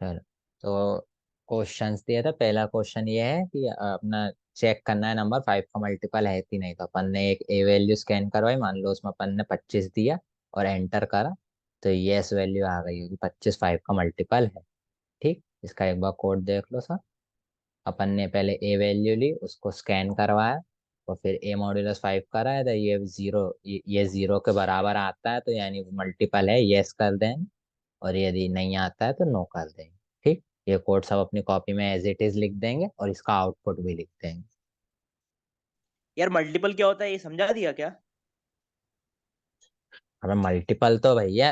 चलो, तो क्वेश्चंस दिया था। पहला क्वेश्चन ये है कि अपना चेक करना है नंबर 5 का मल्टीपल है कि नहीं। तो अपन ने एक ए वैल्यू स्कैन करवाई, मान लो उसमें अपन ने 25 दिया और एंटर करा, तो यस वैल्यू आ गई होगी, 25 5 का मल्टीपल है। ठीक, इसका एक बार कोड देख लो सर। अपन ने पहले ए वैल्यू ली, उसको स्कैन करवाया और फिर ए मॉड्यूलस 5 करा है, तो ये जीरो, ये जीरो के बराबर आता है तो यानी मल्टीपल है, यस कर दें। और यदि नहीं आता है तो नो कर देंगे। ठीक, ये कोड सब अपनी कॉपी में एज इट इज लिख देंगे और इसका आउटपुट भी लिख देंगे। यार मल्टीपल क्या होता है ये समझा दिया क्या? हमें मल्टीपल तो भैया,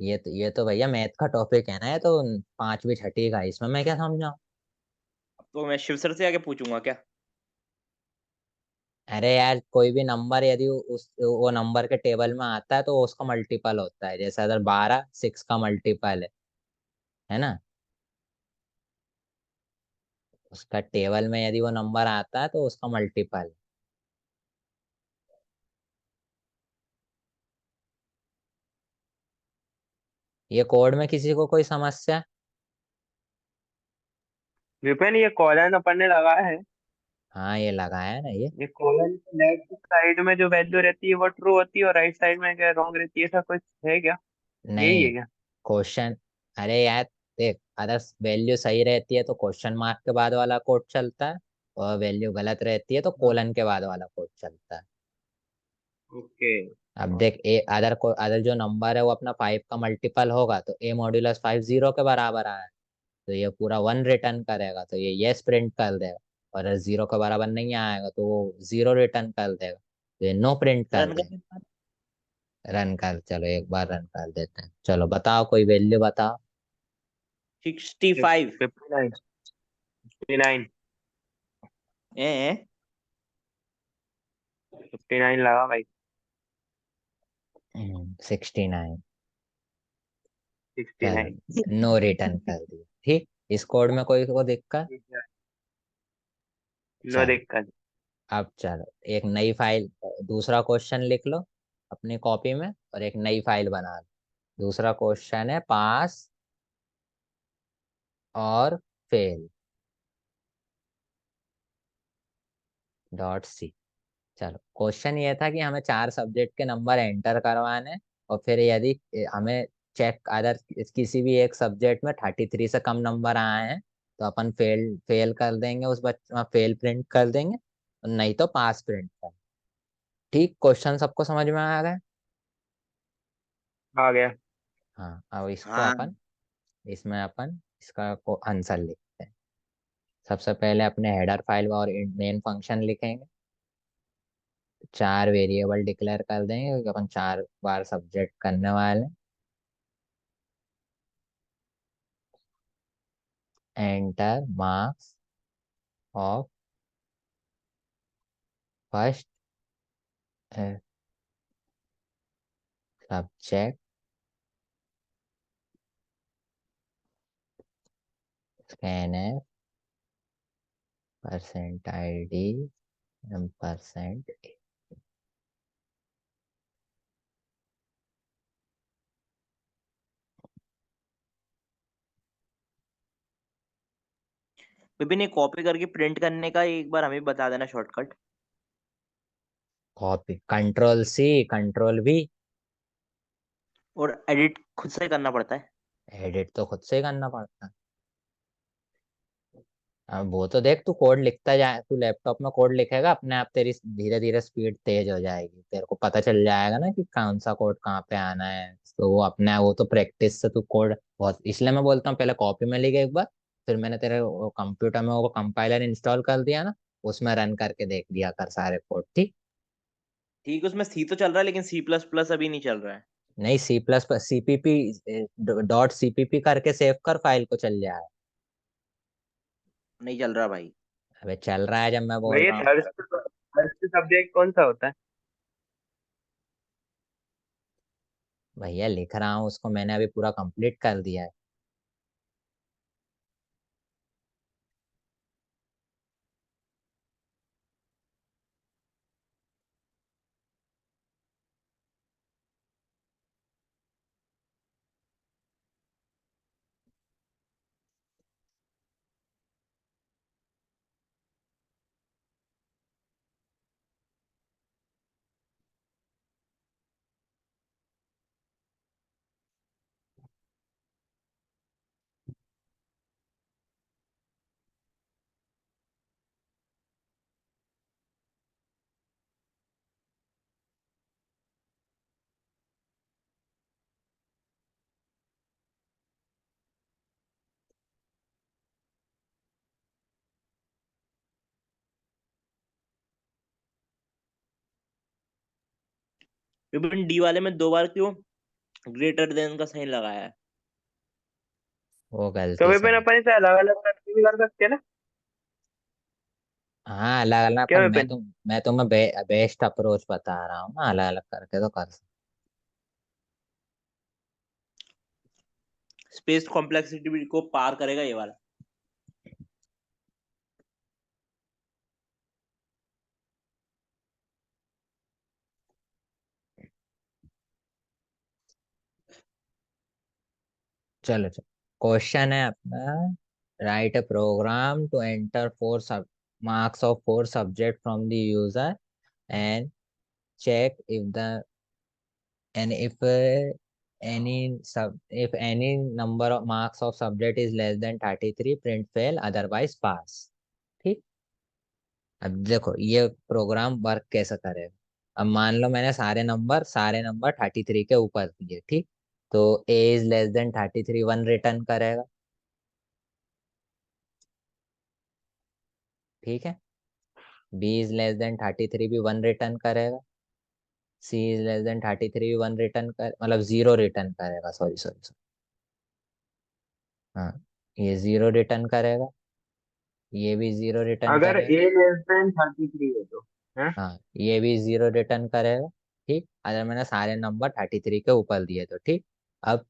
ये तो भैया मैथ का टॉपिक है ना, ये तो पांचवी छठी का, इसमें मैं क्या समझाऊं। अब तो मैं शिव सर से आके पूछूंगा क्या? अरे यार, कोई भी नंबर यदि उस वो नंबर के टेबल में आता है तो वो उसका मल्टीपल होता है। जैसे अगर 12 6 का मल्टीपल है ना, उसका टेबल में यदि वो नंबर आता है तो उसका मल्टीपल। ये कोड में किसी को कोई समस्या? विपिन, ये कॉलन अपन ने लगाया है। हाँ, ये लगाया है ना ये। ये कॉलन लेफ्ट साइड में जो वैल्यू रहती है वो ट्रू होती है और राइट साइड में क्या रॉन्ग रहती है, ऐसा कुछ है क्या? यही है नहीं, क्या? क्वेश्चन, अरे यार देख, अगर वैल्यू सही रहती है तो क्वेश्चन मार्क के बाद वाला कोड चलता है, और वैल्यू गलत रहती है तो हाँ। कोलन के बाद वाला कोड चलता है। ओके। अब देख, ए अदर को अदर जो नंबर है वो अपना 5 का मल्टीपल होगा, तो ए मॉड्यूलस 5 जीरो के बराबर आया है, तो ये पूरा 1 रिटर्न करेगा, तो ये यस प्रिंट कर देगा। और अगर जीरो के बराबर नहीं आएगा तो वो जीरो रिटर्न कर देगा, तो ये नो प्रिंट कर रन देगा। कर। रन कर, चलो एक बार रन कर देते हैं। चलो बताओ, कोई वैल्यू बताओ। 65। 59। 59। 59 लगा भाई। 69। 69। चलो, नो रिटर्न कर दिया। ठीक, इस कोड में कोई को दिक्कत? नो चलो, दिक्कत। अब चलो एक नई फाइल, दूसरा क्वेश्चन लिख लो अपनी कॉपी में और एक नई फाइल बना लो। दूसरा क्वेश्चन है पास और फेल डॉट सी। चलो, क्वेश्चन ये था कि हमें 4 सब्जेक्ट के नंबर एंटर करवाने, और फिर यदि हमें चेक अदर किसी भी एक सब्जेक्ट में 33 से कम नंबर आए हैं तो अपन फेल फेल कर देंगे, उस बच्चे फेल प्रिंट कर देंगे, नहीं तो पास प्रिंट कर। ठीक, क्वेश्चन सबको समझ में आ गया? आ गया। हाँ, अब इसको हाँ। अपन, इसमें अपन इसका को आंसर लिखते हैं। सबसे पहले अपने हेडर फाइल और मेन फंक्शन लिखेंगे। 4 वेरिएबल डिक्लेयर कर देंगे क्योंकि अपन 4 बार सब्जेक्ट करने वाले हैं। Enter marks of first subject, scanner, percent ID, percent. Vipin, ये कॉपी करके प्रिंट करने का एक बार हमें बता देना shortcut. Copy, control C, control V. और एडिट खुद से करना पड़ता है? एडिट तो खुद से ही करना पड़ता है। अब वो तो देख, तू कोड लिखता जाए, तू लैपटॉप में कोड लिखेगा अपने आप, तेरी धीरे धीरे स्पीड तेज हो जाएगी, तेरे को पता चल जाएगा ना कि कौन सा कोड कहाँ पे आना है। तो वो अपने वो तो प्रैक्टिस से तू कोड बहुत, इसलिए मैं बोलता हूँ पहले कॉपी में लिख एक बार, फिर मैंने तेरे कंप्यूटर में वो कंपाइलर इंस्टॉल कर दिया ना, उसमें रन करके देख लिया कर सारे कोड। ठीक, ठीक, उसमें सी तो चल रहा है लेकिन सी प्लस प्लस अभी नहीं चल रहा है। नहीं, C plus plus CPP dot CPP करके सेव कर, फाइल को चल जाए। नहीं चल रहा भाई। अबे चल रहा है जब मैं बोल भैया रहा हूँ। थर्ड थर्ड सब्जेक्ट कौन सा होता है? भैया लिख रहा हूँ उसको, मैंने अभी पूरा कंप्लीट कर दिया है। विपिन डी वाले में 2 बार क्यों ग्रेटर देन का साइन लगाया है? वो तो गलती से विपिन है। अपन इसे अलग अलग करके भी कर सकते हैं ना? हाँ अलग अलग, क्या पर विपिन? मैं तुम्हें बेस्ट अप्रोच बता रहा हूँ ना, अलग अलग करके तो कर सकते। स्पेस कॉम्प्लेक्सिटी को पार करेगा ये वाला। चलो चलो, क्वेश्चन है अपना, write a program to enter four सब marks of four subject from the user and check if any number of marks of subject is less than 33, print fail, otherwise pass। ठीक। अब देखो ये प्रोग्राम वर्क कैसे करेगा। अब मान लो मैंने सारे नंबर 33 के ऊपर दिए, ठीक। तो ए इज लेस देन 33, 1 रिटर्न करेगा, ठीक है। बी इज लेस देन 33 भी 1 रिटर्न करेगा। सी इज लेस देन 33 भी 1 रिटर्न कर, मतलब 0 रिटर्न करेगा, सॉरी सॉरी। हाँ, ये 0 रिटर्न करेगा, ये भी 0 रिटर्न अगर करेगा। ए लेस देन 33 है तो है। हाँ, ये भी 0 रिटर्न करेगा, ठीक। अगर मैंने सारे नंबर 33 के ऊपर दिए तो, ठीक। अब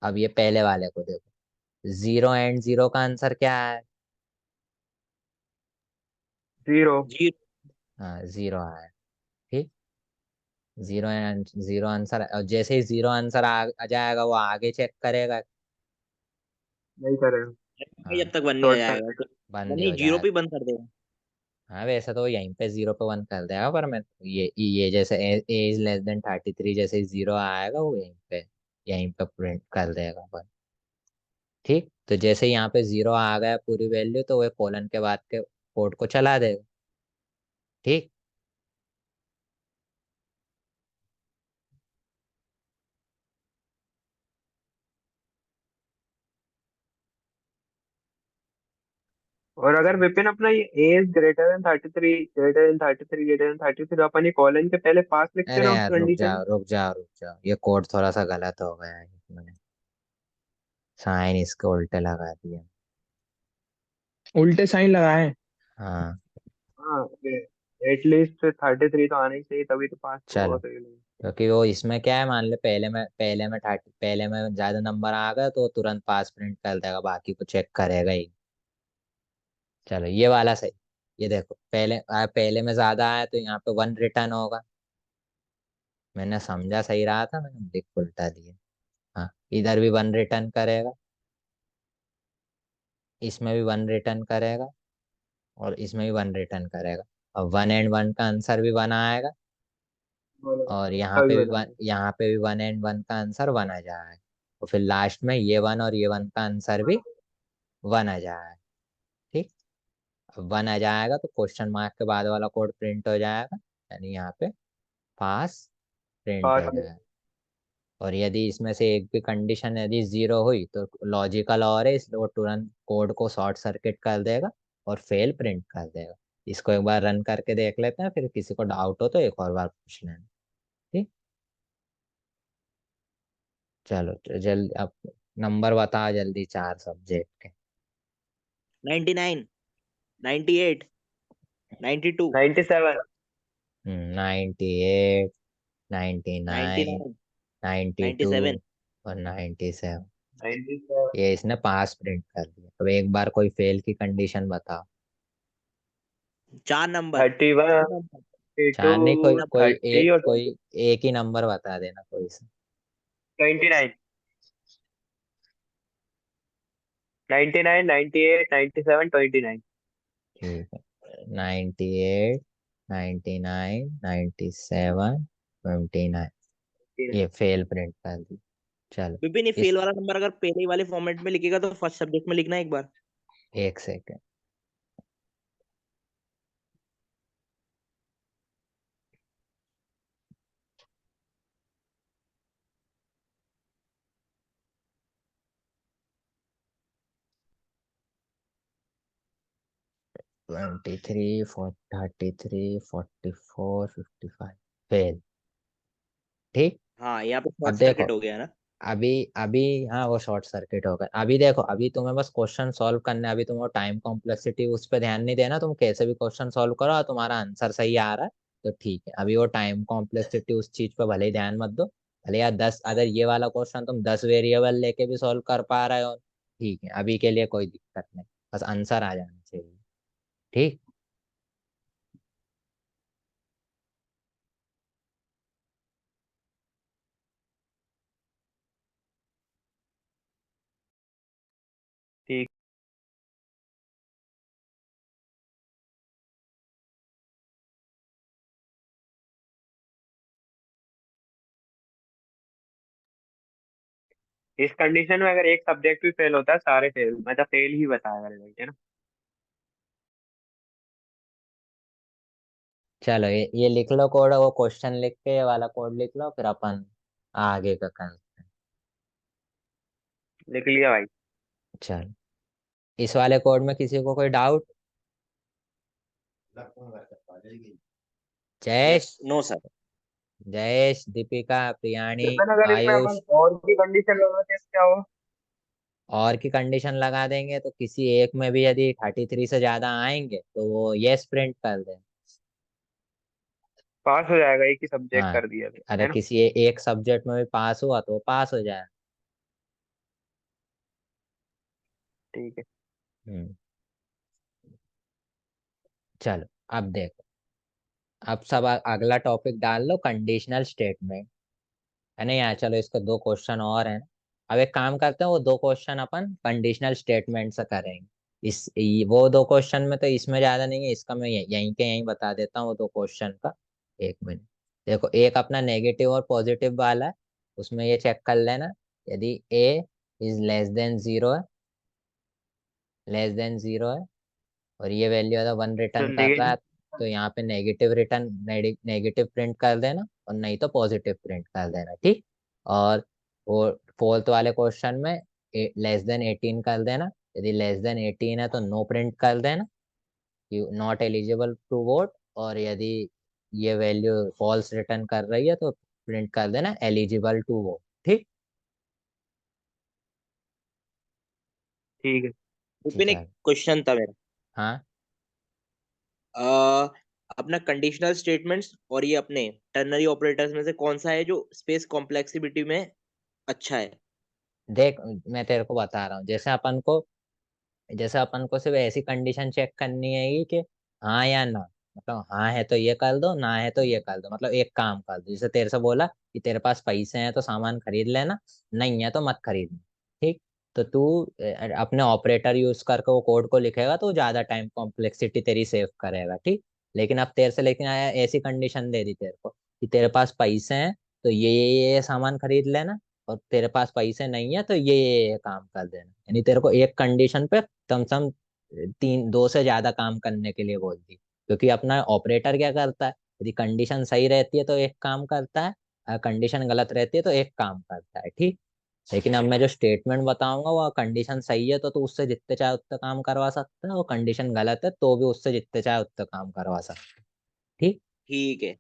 अब ये पहले वाले को देखो, 0 एंड 0 का आंसर क्या है। 0। जी। हाँ 0 आया, ठीक। 0 एंड 0 आंसर, और जैसे ही 0 आंसर आ जाएगा वो आगे चेक करेगा। नहीं करेगा। जब हाँ, तक बन नहीं आ शॉर्ट जाएगा टाइम। तो बंद ही नहीं, हो 0 जाएगा। पे ही बंद कर देगा। हाँ वैसे तो यहीं पे 0 पे 1 कर देगा, पर मैं ये जैसे ए इज लेस देन 33, जैसे ही 0 आएगा वो यहीं पे प्रिंट कर देगा बस। ठीक। तो जैसे यहाँ पे 0 आ गया पूरी वैल्यू, तो वो कॉलन के बाद के कोड को चला देगा, ठीक। और अगर विपिन अपना ये एज ग्रेटर देन 33 तो अपन ये कॉलन के पहले पास लिखते अरे ना उस यार रुक कंडीशन में। जाओ रुक जाओ रुक जाओ, ये कोड थोड़ा सा गलत हो गया है इसमें, साइन इसके उल्टे लगा दिए। उल्टे साइन लगाए। हाँ हाँ, एटलीस्ट 33 तो आना ही चाहिए तभी तो पास चलो, होगा सही नहीं। क्योंकि वो इसमें क्या है, मान ले पहले में ज्यादा नंबर आ गए तो तुरंत पास प्रिंट कर देगा, बाकी को चेक करेगा ही। चलो ये वाला सही। ये देखो पहले में ज्यादा आया तो यहाँ पे 1 रिटर्न होगा। मैंने समझा सही रहा था, मैंने लिख उल्टा दिया। हाँ, इधर भी 1 रिटर्न करेगा, इसमें भी 1 रिटर्न करेगा, और इसमें भी 1 रिटर्न करेगा। अब 1 एंड 1 का आंसर भी 1 आएगा, बोलो, और यहाँ अभी पे भी बता वन दो। यहाँ पे भी 1 एंड 1 का आंसर 1 आ जाएगा। और फिर लास्ट में ये 1 और ये 1 का आंसर भी 1 आ जाएगा, ठीक। अब 1 आ जाएगा तो क्वेश्चन मार्क के बाद वाला कोड प्रिंट हो जाएगा, यानी यहाँ पे पास प्रिंट पास हो में। जाएगा। और यदि इसमें से एक भी कंडीशन यदि 0 हुई तो लॉजिकल और है, इसलिए वो तुरंत कोड को शॉर्ट सर्किट कर देगा और फेल प्रिंट कर देगा। इसको एक बार रन करके देख लेते हैं, फिर किसी को डाउट हो तो एक और बार पूछ लेना, ठीक। चलो तो जल्दी अब नंबर बता जल्दी, 4 सब्जेक्ट के। 99, 98, 92, 97। 98, 99, 99, 92 97। और 97। 97। ये इसने पास प्रिंट कर दिया। अब एक बार कोई फेल की कंडीशन बताओ। 4 नंबर। 31। 32। चार नहीं, कोई कोई 30 एक और कोई एक ही नंबर बता देना कोई सा। 29। 99, 98, 97, 29। ठीक है, 98, 99, 97, 29, ये फेल प्रिंट कर दी। चलो विपिन ये फेल इस वाला नंबर अगर पहले ही वाले फॉर्मेट में लिखेगा तो फर्स्ट सब्जेक्ट में लिखना एक बार। एक सेकेंड। Twenty three 33, 44, 55 fail. ठीक। हाँ, यहाँ पे अब शॉर्ट देखो, सर्किट हो गया ना। अभी अभी हाँ वो शॉर्ट सर्किट हो गया। अभी देखो, अभी तुम्हें बस क्वेश्चन सॉल्व करना है। अभी तुम्हें टाइम कॉम्प्लेक्सिटी उस पर ध्यान नहीं देना। तुम कैसे भी क्वेश्चन सॉल्व करो और तुम्हारा आंसर सही आ रहा है तो ठीक है। अभी वो टाइम कॉम्प्लेक्सिटी उस चीज पे भले ही ध्यान मत दो। भले यार 10, अगर ये वाला क्वेश्चन तुम 10 वेरिएबल लेके भी सॉल्व कर पा रहे हो, ठीक है, अभी के लिए कोई दिक्कत नहीं। बस आंसर आ जाना चाहिए। ठीक। ठीक। इस कंडीशन में अगर एक सब्जेक्ट भी फेल होता है सारे फेल, मतलब फेल ही बताया रिजल्ट, है ना। चलो ये लिख लो कोड, वो क्वेश्चन लिख के ये वाला कोड लिख लो, फिर अपन आगे का कर। लिख लिया भाई। चलो, इस वाले कोड में किसी को कोई doubt? Jayesh, no sir. Jayesh, Deepika, Priyani, लेकिन अगर इसमें अपन आयुष। और भी कंडीशन लगाते हैं तो क्या होगा? और की कंडीशन लगा देंगे तो किसी एक में भी यदि 33 से ज्यादा आएंगे तो वो यस प्रिंट कर दें। पास हो जाएगा, एक ही सब्जेक्ट हाँ, कर दिया तो, अरे है ना। किसी एक सब्जेक्ट में भी पास हुआ तो वो पास हो जाए। ठीक है। हम्म। चलो, अब देखो, अब सब अगला टॉपिक डाल लो, कंडीशनल स्टेटमेंट। है ना यार, चलो इसके दो क्वेश्चन और हैं। अब एक काम करते हैं, वो दो क्वेश्चन अपन कंडीशनल स्टेटमेंट से करेंगे। वो दो क्वेश्चन में तो इसमें ज्यादा नहीं है, इसका मैं यहीं के यहीं बता देता हूँ वो दो क्वेश्चन का। एक मिनट। देखो, एक अपना नेगेटिव और पॉजिटिव वाला है। उसमें ये चेक कर लेना, यदि ए इज लेस देन जीरो है, लेस देन जीरो है, और ये वैल्यू अगर 1 तो रिटर्न कर रहा है, नेगेटिव। तो यहाँ पे नेगेटिव रिटर्न, नेगेटिव प्रिंट कर देना, और नहीं तो पॉजिटिव प्रिंट कर देना। ठीक। और वो फोर्थ वाले क्वेश्चन में लेस देन 18 कर देना। यदि लेस देन 18 है तो नो प्रिंट कर देना, you not eligible to vote. और यदि ये वैल्यू फॉल्स रिटर्न कर रही है तो प्रिंट कर देना एलिजिबल टू वोट। ठीक। ठीक है। विपिन, ठीक एक है। क्वेश्चन था मेरा। हाँ, अ, अपना कंडीशनल स्टेटमेंट्स और ये अपने टर्नरी ऑपरेटर्स में से कौन सा है जो स्पेस कॉम्प्लेक्सिटी में अच्छा है? देख, मैं तेरे को बता रहा हूँ। जैसे अपन को सिर्फ ऐसी कंडीशन चेक करनी है कि हाँ या ना। मतलब हाँ है तो ये कर दो, ना है तो ये कर दो। मतलब एक काम कर दो, जैसे तेरे से बोला कि तेरे पास पैसे हैं तो सामान खरीद लेना, नहीं है तो मत खरीदना। ठीक। तो तू अपने ऑपरेटर यूज करके वो कोड को लिखेगा तो ज्यादा टाइम कॉम्प्लेक्सिटी तेरी सेव करेगा। ठीक। लेकिन अब तेरे से लेकिन आया, ऐसी कंडीशन दे दी तेरे को कि तेरे पास पैसे हैं तो ये सामान खरीद लेना, और तेरे पास पैसे नहीं है तो ये काम कर देना। यानी तेरे को एक कंडीशन पे कम से कम तीन, दो से ज्यादा काम करने के लिए बोल दी। क्योंकि अपना ऑपरेटर क्या करता है, यदि कंडीशन सही रहती है तो एक काम करता है, कंडीशन गलत रहती है तो एक काम करता है। ठीक। लेकिन अब मैं जो स्टेटमेंट बताऊंगा वो कंडीशन सही है तो तू उससे जितने चाहे उतने काम करवा सकता है, और कंडीशन गलत है तो भी उससे जितने चाहे उतने काम करवा सकता है। ठीक। ठीक है।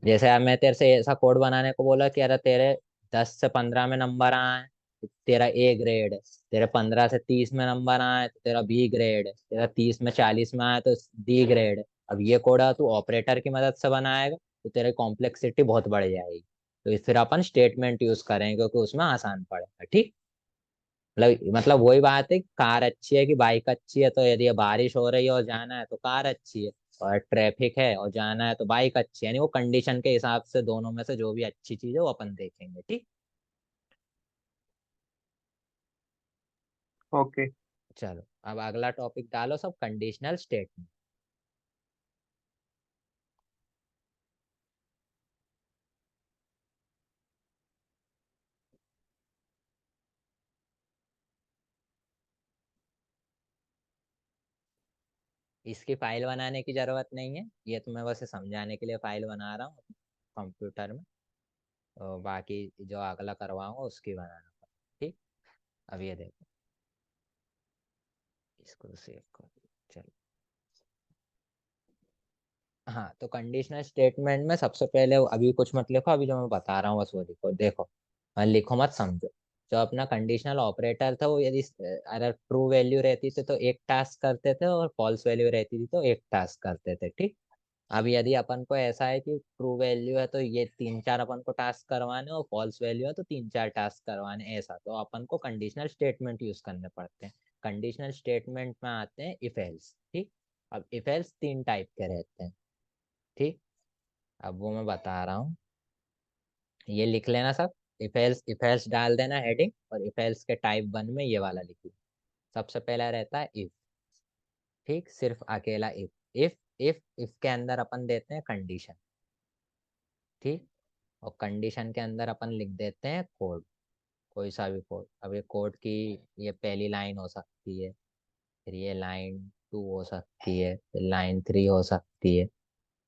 जैसे अब मैं तेरे से ऐसा कोड बनाने को बोला कि अरे तेरे 10 से 15 में नंबर आए तो तेरा ए ग्रेड है, तेरे 15 से 30 में नंबर आए तो तेरा बी ग्रेड है, तेरा 30 में 40 में आए तो डी ग्रेड है। अब ये कोड तू ऑपरेटर की मदद से बनाएगा तो तेरी कॉम्प्लेक्सिटी बहुत बढ़ जाएगी। तो फिर अपन स्टेटमेंट यूज करेंगे क्योंकि उसमें आसान पड़ेगा। ठीक। मतलब वही बात है, कार अच्छी है कि बाइक अच्छी है। तो यदि बारिश हो रही है और जाना है तो कार अच्छी है, और ट्रैफिक है और जाना है तो बाइक अच्छी है। यानी वो कंडीशन के हिसाब से दोनों में से जो भी अच्छी चीज है वो अपन देखेंगे। ठीक। ओके। चलो, अब अगला टॉपिक डालो सब, कंडीशनल स्टेटमेंट। इसकी फाइल बनाने की जरूरत नहीं है, ये तो मैं बस समझाने के लिए फाइल बना रहा हूँ कंप्यूटर में। तो बाकी जो अगला करवाऊंगा उसकी बनाना। ठीक। अब ये देखो, इसको सेव कर। चलो, हाँ, तो कंडीशनल स्टेटमेंट में सबसे पहले अभी कुछ मत लिखो, अभी जो मैं बता रहा हूँ बस वो लिखो। देखो, लिखो मत, समझो। जो अपना कंडीशनल ऑपरेटर था वो यदि अगर ट्रू वैल्यू रहती थी तो एक टास्क करते थे, और फॉल्स वैल्यू रहती थी तो एक टास्क करते थे, ठीक। अब यदि अपन को ऐसा है कि ट्रू वैल्यू है तो ये 3 4 अपन को टास्क करवाने, और फॉल्स वैल्यू है तो 3 4 टास्क करवाने, ऐसा तो अपन को कंडीशनल स्टेटमेंट यूज करने पड़ते हैं। कंडीशनल स्टेटमेंट में आते हैं इफ एल्स, ठीक। अब इफ एल्स 3 टाइप के रहते हैं, ठीक। अब वो मैं बता रहा हूँ, ये लिख लेना सब। इफ एल्स डाल देना हेडिंग, और इफ एल्स के टाइप 1 में ये वाला लिखिए। सबसे पहला रहता है इफ, ठीक, सिर्फ अकेला इफ। इफ के अंदर अपन देते हैं कंडीशन, ठीक। और कंडीशन के अंदर अपन लिख देते हैं कोड, कोई सा भी कोड। अब ये कोड की ये पहली लाइन हो सकती है, फिर ये लाइन 2 हो सकती है, फिर लाइन 3 हो सकती है।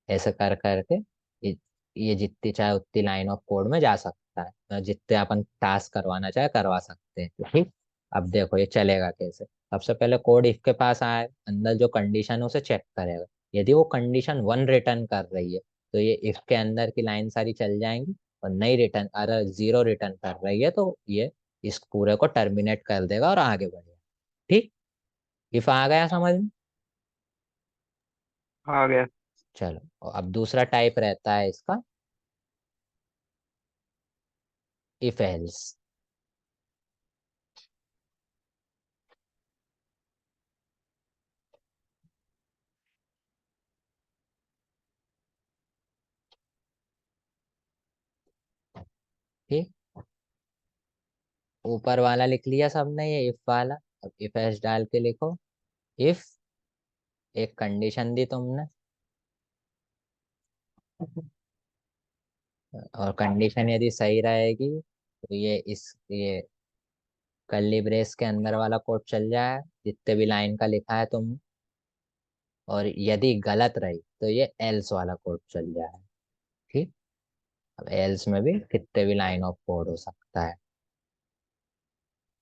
ऐसे कर करके ये ये जितनी चाहे उतनी लाइन ऑफ कोड में जा सकता है, जितने अपन टास्क करवाना चाहे करवा सकते हैं, ठीक। अब देखो ये चलेगा कैसे। सबसे पहले कोड इफ के पास आए, अंदर जो कंडीशन है उसे चेक करेगा। यदि वो कंडीशन 1 रिटर्न कर रही है तो ये इफ के अंदर की लाइन सारी चल जाएंगी, और नई रिटर्न अगर 0 रिटर्न कर रही है तो ये इस पूरे को टर्मिनेट कर देगा और आगे बढ़ेगा, ठीक। इफ आ गया समझ में? आ गया। चलो, और अब दूसरा टाइप रहता है इसका इफ एल्स, ठीक। ऊपर वाला लिख लिया सबने, ये इफ वाला। अब इफ एल्स डाल के लिखो। इफ एक कंडीशन दी तुमने, और कंडीशन यदि सही रहेगी तो ये कर्ली ब्रेस के अंदर वाला कोड चल जाए जितने भी लाइन का लिखा है तुमने, और यदि गलत रही तो ये एल्स वाला कोड चल जाए, ठीक। अब एल्स में भी कितने भी लाइन ऑफ कोड हो सकता है,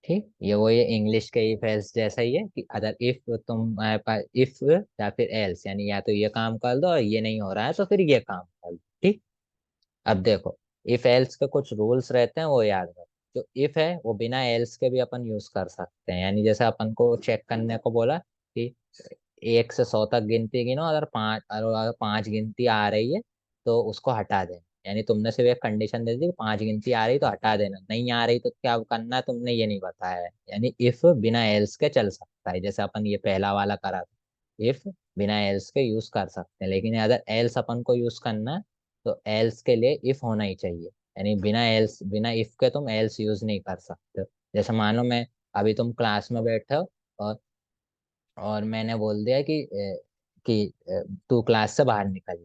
ठीक। ये इंग्लिश के इफ एल्स जैसा ही है कि अगर इफ तुम्हारे पास इफ या फिर एल्स, यानी या तो ये काम कर दो और ये नहीं हो रहा है तो फिर ये काम कर दो, ठीक। अब देखो, इफ एल्स के कुछ रूल्स रहते हैं वो याद रखो। जो इफ है वो बिना एल्स के भी अपन यूज कर सकते हैं, यानी जैसे अपन को चेक करने को बोला कि 1 से 100 तक गिनती गिनो, अगर 5 गिनती आ रही है तो उसको हटा देना। यानी तुमने सिर्फ एक कंडीशन दे दी कि 5 गिनती आ रही तो हटा देना, नहीं आ रही तो क्या करना है तुमने ये नहीं बताया है। यानी इफ बिना एल्स के चल सकता है, जैसे अपन ये पहला वाला करा था। इफ बिना एल्स के यूज कर सकते हैं, लेकिन अगर एल्स अपन को यूज करना है तो एल्स के लिए इफ होना ही चाहिए। यानी बिना इफ के तुम एल्स यूज नहीं कर सकते। जैसे मानो मैं अभी तुम क्लास में बैठे हो, और मैंने बोल दिया कि तू क्लास से बाहर निकल जा।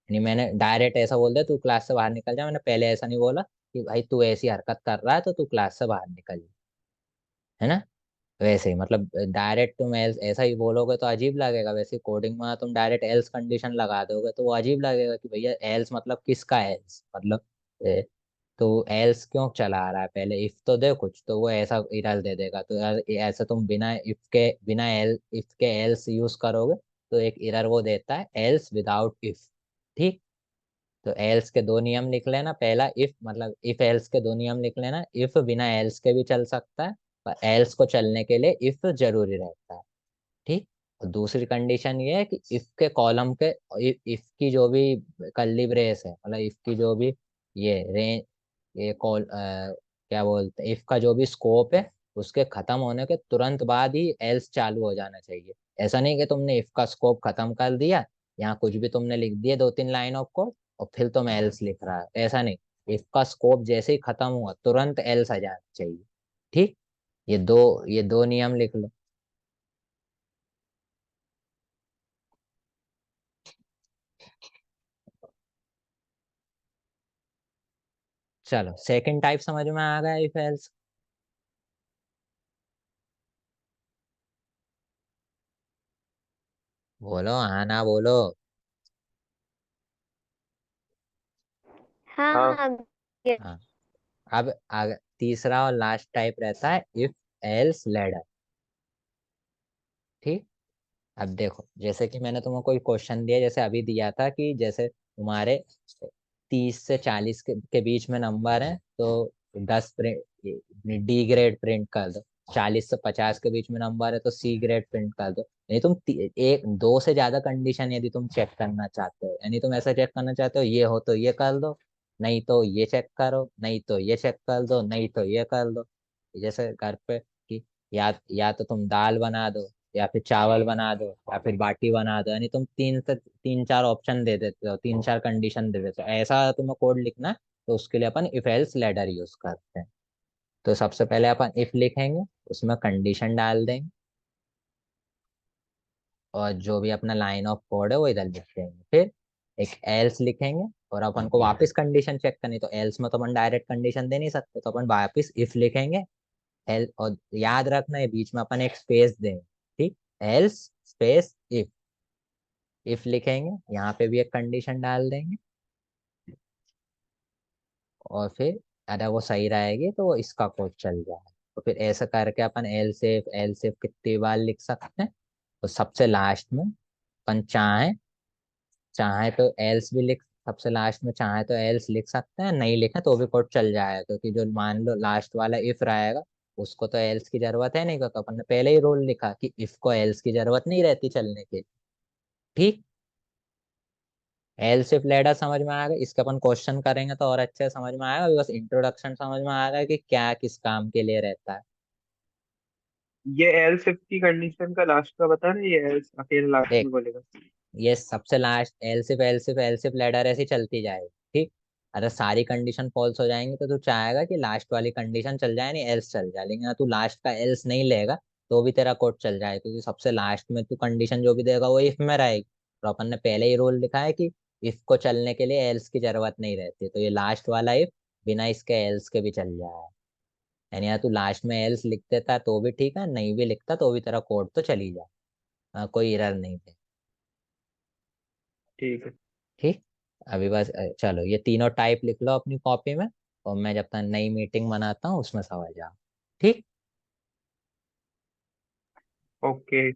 यानी मैंने डायरेक्ट ऐसा बोल दिया तू क्लास से बाहर निकल जा, मैंने पहले ऐसा नहीं बोला कि भाई तू ऐसी हरकत कर रहा है तो तू क्लास से बाहर निकल जा, है ना। वैसे ही मतलब डायरेक्ट तुम एल्स ऐसा ही बोलोगे तो अजीब लगेगा। वैसे कोडिंग में तुम डायरेक्ट एल्स कंडीशन लगा दोगे तो वो अजीब लगेगा कि भैया एल्स मतलब किसका एल्स, मतलब तो एल्स क्यों चला रहा है, पहले इफ तो दे कुछ, तो वो ऐसा एरर दे देगा। तो यार ऐसा तुम बिना इफ के एल्स यूज करोगे तो एक एरर वो देता है, एल्स विदाउट इफ, ठीक। तो एल्स के दो नियम लिख लेना। पहला इफ मतलब इफ एल्स के दो नियम लिख लेना। इफ बिना एल्स के भी चल सकता है, पर एल्स को चलने के लिए इफ जरूरी रहता है, ठीक। और दूसरी कंडीशन ये है कि इफ के कॉलम के इफ की जो भी कर्ली ब्रेस है, मतलब इफ की जो भी ये रेंज, ये क्या बोलते हैं, इफ का जो भी स्कोप है उसके खत्म होने के तुरंत बाद ही एल्स चालू हो जाना चाहिए। ऐसा नहीं कि तुमने इफ का स्कोप खत्म कर दिया, यहाँ कुछ भी तुमने लिख दिया 2 3 लाइन ऑफ कोड और फिर तुम एल्स लिख रहा है, ऐसा नहीं। इफ का स्कोप जैसे ही खत्म हुआ तुरंत एल्स आ जाना चाहिए, ठीक। ये दो नियम लिख लो। चलो, सेकंड टाइप समझ में आ गया इफ एल्स? बोलो, हाँ ना बोलो। हाँ। हाँ ये- हाँ। अब तीसरा और लास्ट टाइप रहता है इफ एल्स लैडर, ठीक। अब देखो, जैसे कि मैंने तुम्हें कोई क्वेश्चन दिया, जैसे अभी दिया था कि जैसे तुम्हारे 30 से 40 के बीच में नंबर है तो 10 डी ग्रेड प्रिंट कर दो। 40 से 50 के बीच में नंबर है तो सी ग्रेड प्रिंट कर दो। यानी तुम एक दो से ज्यादा कंडीशन यदि तुम चेक करना चाहते हो, यानी तुम ऐसा चेक करना चाहते हो ये हो तो ये कर दो, नहीं तो ये चेक करो, नहीं तो ये चेक कर दो, नहीं तो ये कर दो। जैसे घर पे कि या तो तुम दाल बना दो, या फिर चावल बना दो, या फिर बाटी बना दो, यानी तुम 3 चार ऑप्शन दे देते हो, 3 4 कंडीशन दे देते हो। ऐसा तुम्हें कोड लिखना है तो उसके लिए अपन इफ एल्स लैडर यूज करते हैं। तो सबसे पहले अपन इफ लिखेंगे, उसमें कंडीशन डाल देंगे, और जो भी अपना लाइन ऑफ कोड है वो इधर लिख देंगे। फिर एक एल्स लिखेंगे, और अपन को वापस कंडीशन चेक करनी, तो एल्स में तो अपन डायरेक्ट कंडीशन दे नहीं सकते, तो अपन वापस इफ लिखेंगे। एल, और याद रखना है बीच में अपन एक स्पेस देंगे, ठीक। एल्स स्पेस इफ लिखेंगे, यहाँ पे भी एक कंडीशन डाल देंगे, और फिर अगर वो सही रहेगी तो वो इसका कोड चल जाए। तो फिर ऐसा करके अपन एल सेफ कितनी बार लिख सकते हैं, तो सबसे लास्ट में अपन चाहे चाहे तो एल्स भी लिख, सबसे लास्ट में चाहे तो एल्स लिख सकते हैं, नहीं लिखे तो भी कोड चल जाएगा, क्योंकि जो मान लो लास्ट वाला इफ रहेगा उसको तो एल्स की जरूरत है नहीं, क्योंकि अपन ने पहले ही रूल लिखा कि इफ को एल्स की जरूरत नहीं रहती चलने के लिए, ठीक। एल शिफ्ट लैडर समझ में आएगा, इसका अपन क्वेश्चन करेंगे तो और अच्छे से समझ में आएगा, बस इंट्रोडक्शन समझ में आएगा कि क्या किस काम के लिए रहता है। ये एल शिफ्ट की कंडीशन का लास्ट का बता रहे, ये एल्स अकेले लास्ट देख, में बोलेगा। ये सबसे लास्ट एल शिफ्ट लैडर ऐसी चलती जाएगी, ठीक। अगर सारी कंडीशन फॉल्स हो जाएंगी तो तू चाहेगा कि लास्ट वाली कंडीशन चल जाए, नहीं एल्स चल जाए, लेकिन अगर तू लास्ट का एल्स नहीं लेगा तो भी तेरा कोड चल जाए, क्योंकि सबसे लास्ट में तू कंडीशन जो भी देगा वो इफ में रहेगी। तो अपन ने पहले ही रूल लिखा है कि इफ को चलने के लिए एल्स की जरूरत नहीं रहती, तो ये लास्ट वाला इफ बिना इसके एल्स के भी चल जाए। यानी यार तू लास्ट में एल्स लिख देता तो भी ठीक है, नहीं भी लिखता तो भी तेरा कोड तो चल ही जाए, कोई एरर नहीं थे, ठीक है। ठीक। अभी बस चलो ये तीनों टाइप लिख लो अपनी कॉपी में, और मैं जब तक नई मीटिंग बनाता हूँ उसमें समझ जाओ, ठीक। ओके।